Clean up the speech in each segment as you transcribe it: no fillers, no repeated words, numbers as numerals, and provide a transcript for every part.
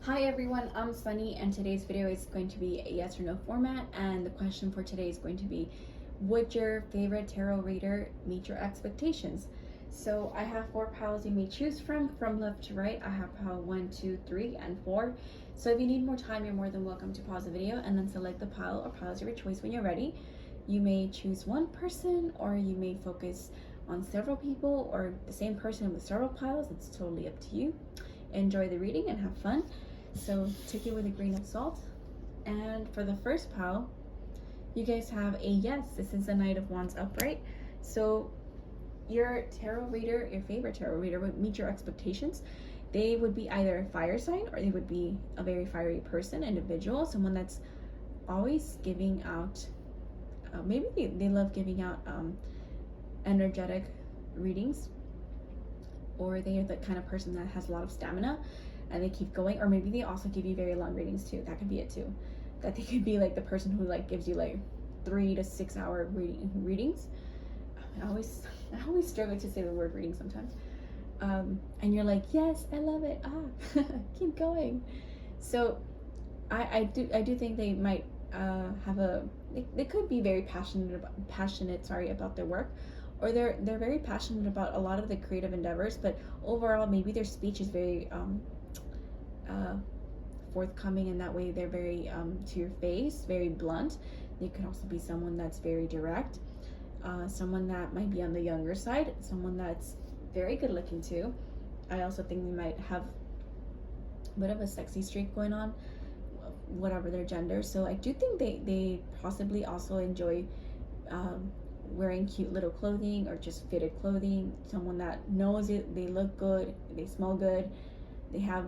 Hi everyone, I'm Sunny and today's video is going to be a yes or no format, and the question for today is going to be, would your favorite tarot reader meet your expectations? So I have 4 piles you may choose from left to right. I have pile 1, 2, 3, and 4. So if you need more time, you're more than welcome to pause the video and then select the pile or piles of your choice when you're ready. You may choose one person, or you may focus on several people, or the same person with several piles. It's totally up to you. Enjoy the reading and have fun. So take it with a grain of salt. And for the first pile, you guys have a yes. This is the Knight of Wands upright. So your tarot reader, your favorite tarot reader, would meet your expectations. They would be either a fire sign, or they would be a very fiery person, individual, someone that's always giving out, maybe they love giving out energetic readings, or they are the kind of person that has a lot of stamina and they keep going. Or maybe they also give you very long readings too. That could be it too. That they could be like the person who like gives you like 3 to 6 hour readings. I always struggle to say the word reading sometimes. And you're like, yes, I love it. Keep going. So I do think they might have they could be very passionate about their work, or they're very passionate about a lot of the creative endeavors, but overall maybe their speech is very forthcoming in that way. They're very to your face, very blunt. They could also be someone that's very direct, someone that might be on the younger side, someone that's very good looking too. I also think they might have a bit of a sexy streak going on, whatever their gender. So I do think they possibly also enjoy wearing cute little clothing or just fitted clothing. Someone that knows it, they look good, they smell good, they have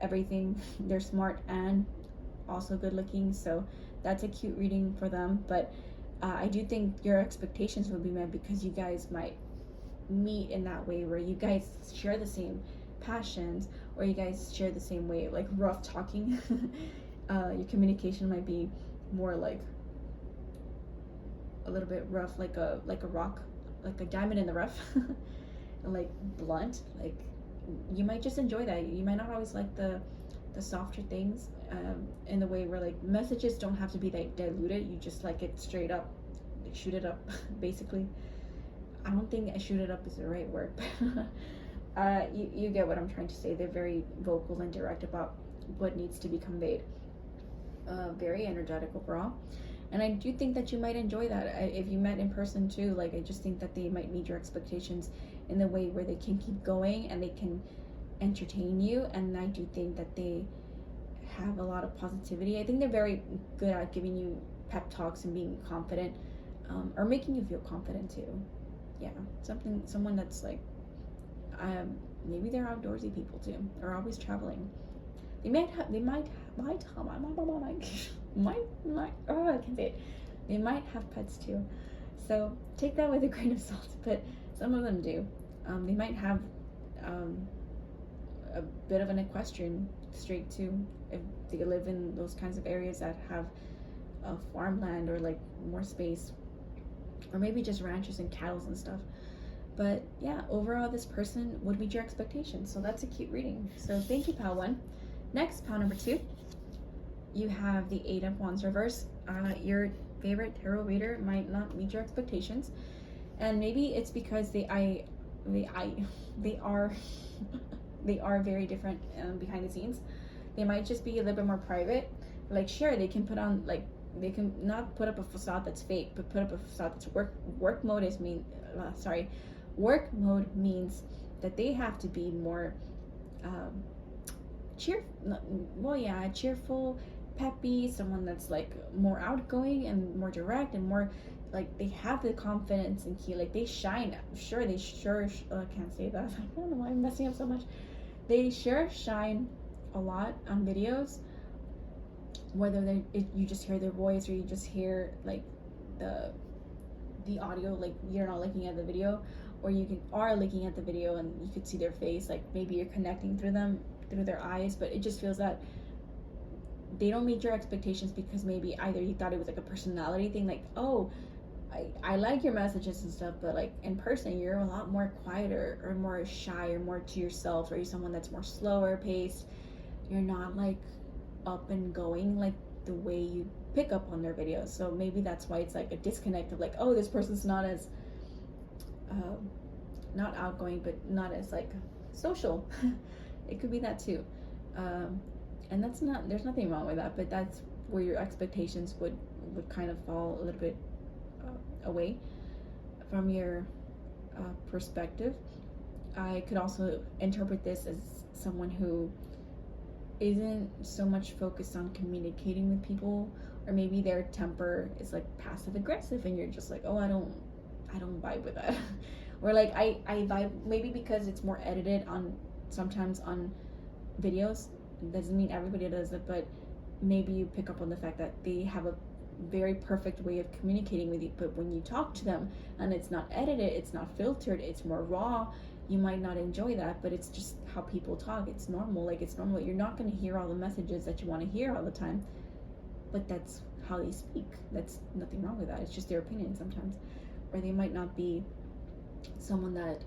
everything. They're smart and also good looking. So that's a cute reading for them. But I do think your expectations will be met because you guys might meet in that way where you guys share the same passions, or you guys share the same way, like rough talking. Your communication might be more like a little bit rough, like a rock, like a diamond in the rough. And like blunt. Like you might just enjoy that. You might not always like the softer things, in the way where like messages don't have to be like diluted. You just like it straight up, like shoot it up. Basically, I don't think shoot it up is the right word. You get what I'm trying to say. They're very vocal and direct about what needs to be conveyed. Very energetic overall, and I do think that you might enjoy that. If you met in person too, like I just think that they might meet your expectations in the way where they can keep going and they can entertain you. And I do think that they have a lot of positivity. I think they're very good at giving you pep talks and being confident, or making you feel confident too. Yeah, someone that's like, maybe they're outdoorsy people too, or always traveling. They might I can't say it. They might have pets too. So take that with a grain of salt, but some of them do. They might have a bit of an equestrian streak too, if they live in those kinds of areas that have farmland or like more space, or maybe just ranches and cattle and stuff. But yeah, overall this person would meet your expectations. So that's a cute reading. So thank you, pile 1. Next, pile number 2, you have the 8 of Wands reverse. Your favorite tarot reader might not meet your expectations, and maybe it's because they are they are very different behind the scenes. They might just be a little bit more private. Like sure, they can put on, like, they can not put up a facade that's fake, but put up a facade that's work mode means that they have to be more cheerful, peppy, someone that's like more outgoing and more direct and more like they have the confidence and key, like they shine. Sure, they I can't say that. I don't know why I'm messing up so much. They sure shine a lot on videos, whether you just hear their voice or you just hear like the audio, like you're not looking at the video, or are looking at the video and you could see their face, like maybe you're connecting through their eyes, but it just feels that they don't meet your expectations because maybe either you thought it was like a personality thing, like, oh, I like your messages and stuff, but like in person you're a lot more quieter or more shy or more to yourself, or you're someone that's more slower paced, you're not like up and going like the way you pick up on their videos. So maybe that's why it's like a disconnect of like, oh, this person's not as uh, not outgoing, but not as like social. It could be that too. And that's not, there's nothing wrong with that, but that's where your expectations would kind of fall a little bit away from your perspective. I could also interpret this as someone who isn't so much focused on communicating with people, or maybe their temper is like passive aggressive and you're just like, oh, I don't vibe with that. Or like I vibe, maybe because it's more edited on sometimes on videos. It doesn't mean everybody does it, but maybe you pick up on the fact that they have a very perfect way of communicating with you, but when you talk to them and it's not edited, it's not filtered, it's more raw, you might not enjoy that. But it's just how people talk. It's normal. Like, it's normal. You're not going to hear all the messages that you want to hear all the time, but that's how they speak. That's nothing wrong with that. It's just their opinion sometimes. Or they might not be someone that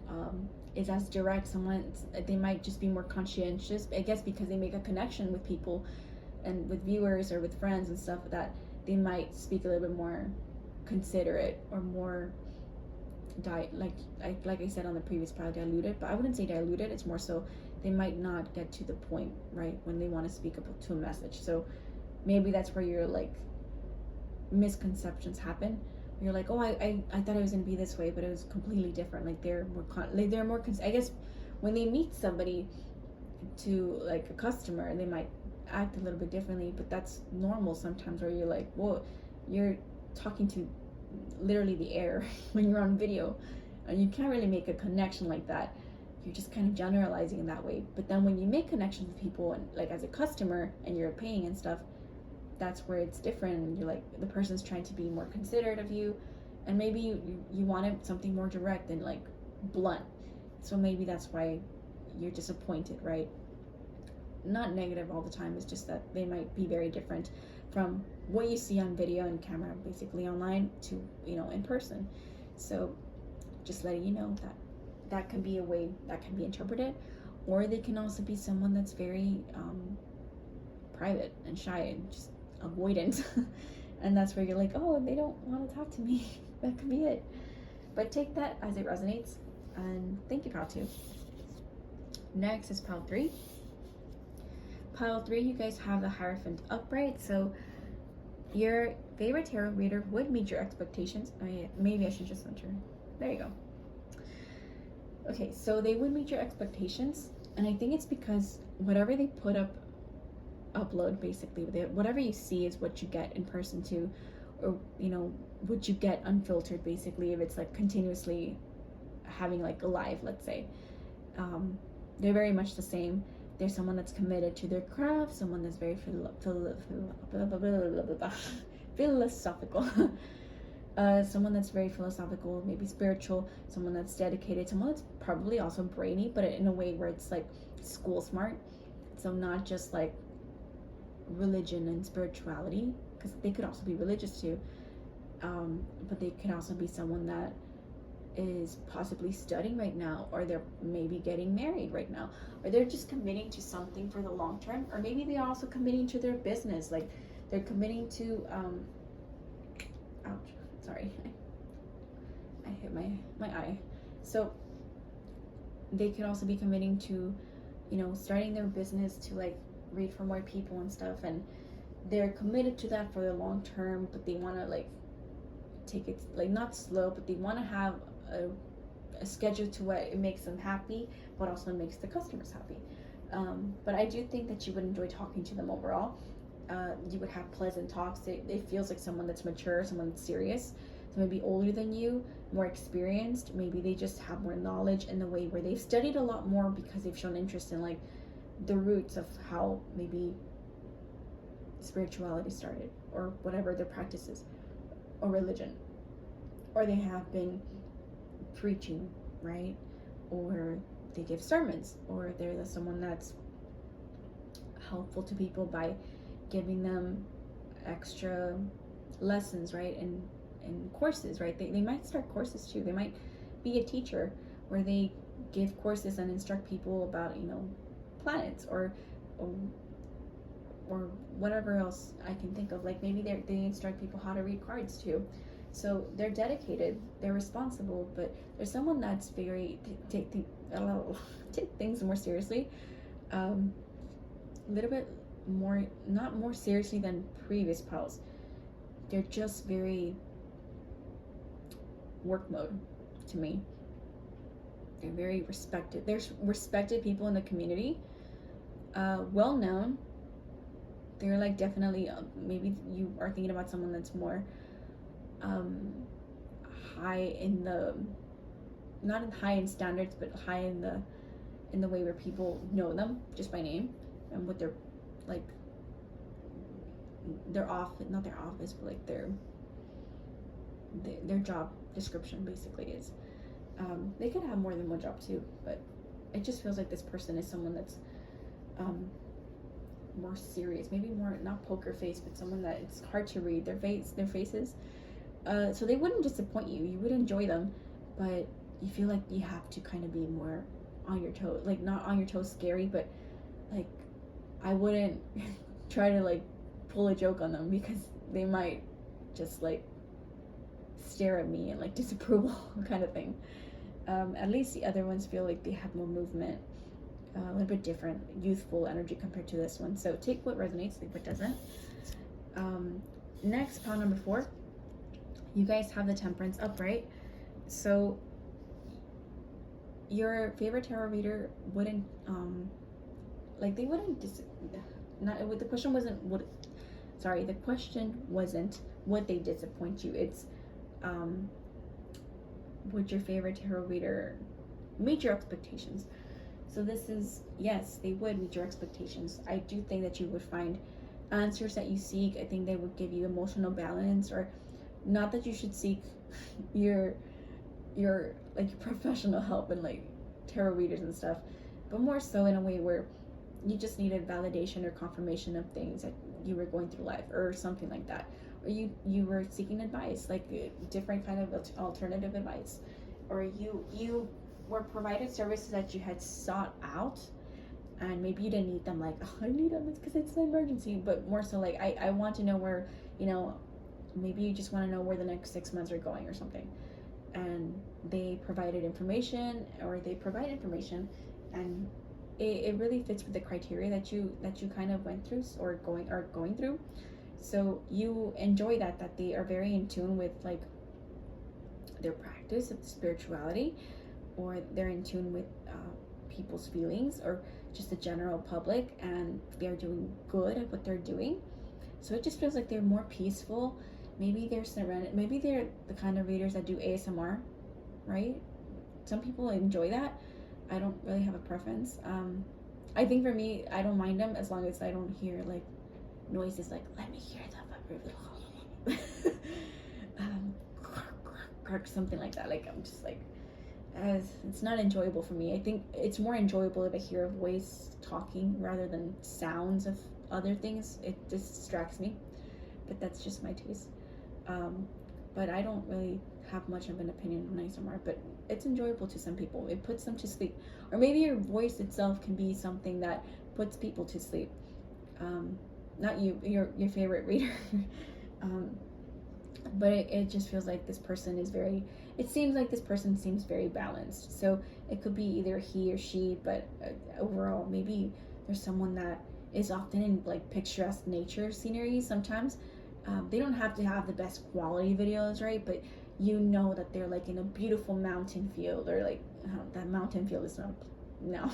is as direct. Someone, they might just be more conscientious, I guess, because they make a connection with people and with viewers or with friends and stuff, that they might speak a little bit more considerate or more like I said on the previous part, diluted. But I wouldn't say diluted. It's more so they might not get to the point, right, when they want to speak up to a message. So maybe that's where your like misconceptions happen. You're like, oh, I thought it was gonna be this way, but it was completely different. Like they're more I guess when they meet somebody, to like a customer, they might act a little bit differently, but that's normal sometimes, where you're like, whoa, you're talking to literally the air when you're on video, and you can't really make a connection like that. You're just kind of generalizing in that way. But then when you make connections with people, and like as a customer, and you're paying and stuff, that's where it's different. And you're like, the person's trying to be more considerate of you, and maybe you wanted something more direct and like blunt. So maybe that's why you're disappointed, right? Not negative all the time. It's just that they might be very different from what you see on video and camera, basically online, to in person. So just letting you know that that can be a way that can be interpreted. Or they can also be someone that's very private and shy and just avoidant. And that's where you're like, oh, they don't want to talk to me. That could be it. But take that as it resonates. And thank you, pile 2. Next is pile 3. Pile 3, you guys have the Hierophant upright. So your favorite tarot reader would meet your expectations. Maybe I should just enter. There you go. Okay, so they would meet your expectations. And I think it's because whatever they put upload, basically, whatever you see is what you get in person too. Or, what you get unfiltered, basically, if it's like continuously having like a live, let's say. They're very much the same. There's someone that's committed to their craft, someone that's very philosophical, someone that's very philosophical, maybe spiritual, someone that's dedicated, someone that's probably also brainy, but in a way where it's like school smart. So not just like religion and spirituality, because they could also be religious too, but they could also be someone that is possibly studying right now, or they're maybe getting married right now, or they're just committing to something for the long term, or maybe they're also committing to their business, like they're committing to ouch, sorry, I hit my eye. So they could also be committing to starting their business, to like read for more people and stuff, and they're committed to that for the long term, but they want to like take it like not slow, but they want to have a schedule to what it makes them happy, but also makes the customers happy. But I do think that you would enjoy talking to them overall. You would have pleasant talks. It feels like someone that's mature, someone that's serious, so maybe older than you, more experienced. Maybe they just have more knowledge in the way where they've studied a lot more, because they've shown interest in like the roots of how maybe spirituality started, or whatever their practices, or religion, or they have been preaching, right? Or they give sermons, or they're someone that's helpful to people by giving them extra lessons, right? And courses, right? They might start courses too. They might be a teacher where they give courses and instruct people about planets, or or whatever else I can think of. Like maybe they instruct people how to read cards too. So they're dedicated, they're responsible, but there's someone that's very take things more seriously, a little bit more, not more seriously than previous pals. They're just very work mode to me. They're very respected. There's respected people in the community, well known. They're like definitely maybe you are thinking about someone that's more high in the, not in high in standards, but high in the way where people know them just by name and what their like not their office, but like their job description basically is. They could have more than one job too, but it just feels like this person is someone that's more serious, maybe more, not poker face, but someone that it's hard to read their faces. So they wouldn't disappoint you. You would enjoy them, but you feel like you have to kind of be more on your toes, like not on your toes scary, but like I wouldn't try to like pull a joke on them because they might just like stare at me and like disapproval kind of thing. At least the other ones feel like they have more movement, a little bit different, youthful energy compared to this one. So take what resonates, leave what doesn't. Next, pile number 4. You guys have the Temperance upright. So your favorite tarot reader wouldn't, like they wouldn't the question wasn't the question wasn't would they disappoint you. It's would your favorite tarot reader meet your expectations? So this is, yes, they would meet your expectations. I do think that you would find answers that you seek. I think they would give you emotional balance, or not that you should seek your like your professional help and like tarot readers and stuff, but more so in a way where you just needed validation or confirmation of things that you were going through life or something like that, or you were seeking advice, like different kind of alternative advice, or you were provided services that you had sought out and maybe you didn't need them, like, oh, I need them, it's because it's an emergency, but more so like I want to know where, maybe you just want to know where the next 6 months are going or something, and they provided information, or they provide information, and it really fits with the criteria that you kind of went through or going through. So you enjoy that they are very in tune with like their practice of spirituality, or they're in tune with people's feelings or just the general public, and they're doing good at what they're doing. So it just feels like they're more peaceful. Maybe they're surrendered. Maybe they're the kind of readers that do ASMR, right? Some people enjoy that. I don't really have a preference. I think for me, I don't mind them as long as I don't hear like noises like, let me hear them, something like that. Like I'm just like, it's not enjoyable for me. I think it's more enjoyable if I hear a voice talking rather than sounds of other things. It distracts me, but that's just my taste. But I don't really have much of an opinion on ASMR, but it's enjoyable to some people. It puts them to sleep, or maybe your voice itself can be something that puts people to sleep. Not you, your favorite reader. But it just feels like this person is very, it seems like this person seems very balanced. So it could be either he or she, but overall, maybe there's someone that is often in like picturesque nature scenery sometimes. They don't have to have the best quality videos, right? But you know that they're like in a beautiful mountain field, or like that mountain field is not, no.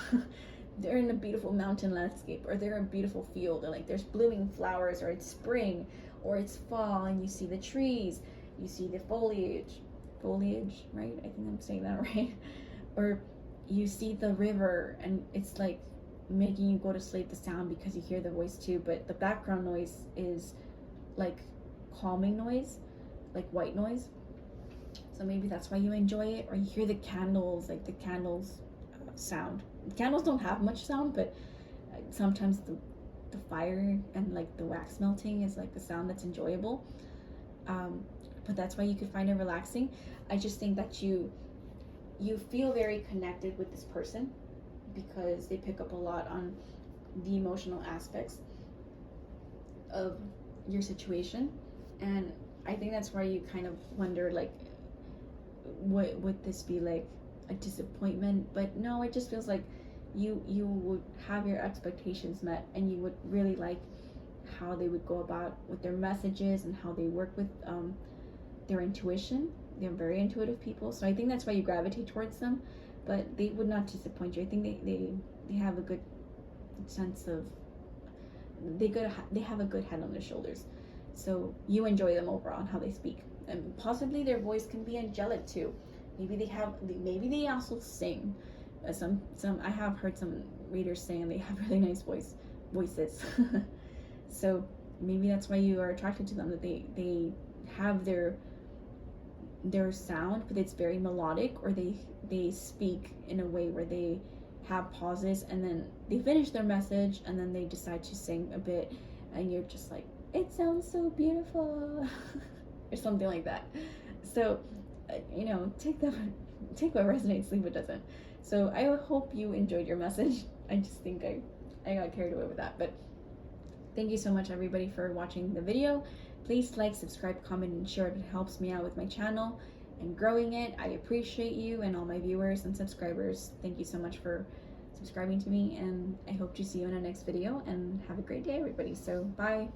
They're in a beautiful mountain landscape, or they're in a beautiful field, or like there's blooming flowers, or it's spring, or it's fall, and you see the trees, you see the foliage, right? I think I'm saying that right. Or you see the river, and it's like making you go to sleep, the sound, because you hear the voice too, but the background noise is like calming noise, like white noise. So maybe that's why you enjoy it. Or you hear the candles, like the candles sound. Candles don't have much sound, but sometimes the fire and like the wax melting is like the sound that's enjoyable. But that's why you could find it relaxing. I just think that you feel very connected with this person because they pick up a lot on the emotional aspects. of your situation. And I think that's why you kind of wonder, like, what would this be, like a disappointment? But no, it just feels like you would have your expectations met, and you would really like how they would go about with their messages and how they work with their intuition. They're very intuitive people, so I think that's why you gravitate towards them. But they would not disappoint you. I think they have a good sense of, they have a good head on their shoulders, so you enjoy them overall and how they speak. And possibly their voice can be angelic too. Maybe they also sing. Some I have heard some readers saying they have really nice voices. So maybe that's why you are attracted to them, that they have their sound, but it's very melodic, or they speak in a way where they have pauses, and then they finish their message, and then they decide to sing a bit, and you're just like, it sounds so beautiful, or something like that. So take what resonates, leave what doesn't. So I hope you enjoyed your message. I just think I got carried away with that. But thank you so much, everybody, for watching the video. Please like, subscribe, comment, and share. It helps me out with my channel and growing it. I appreciate you and all my viewers and subscribers. Thank you so much for subscribing to me, and I hope to see you in our next video, and have a great day, everybody. So bye.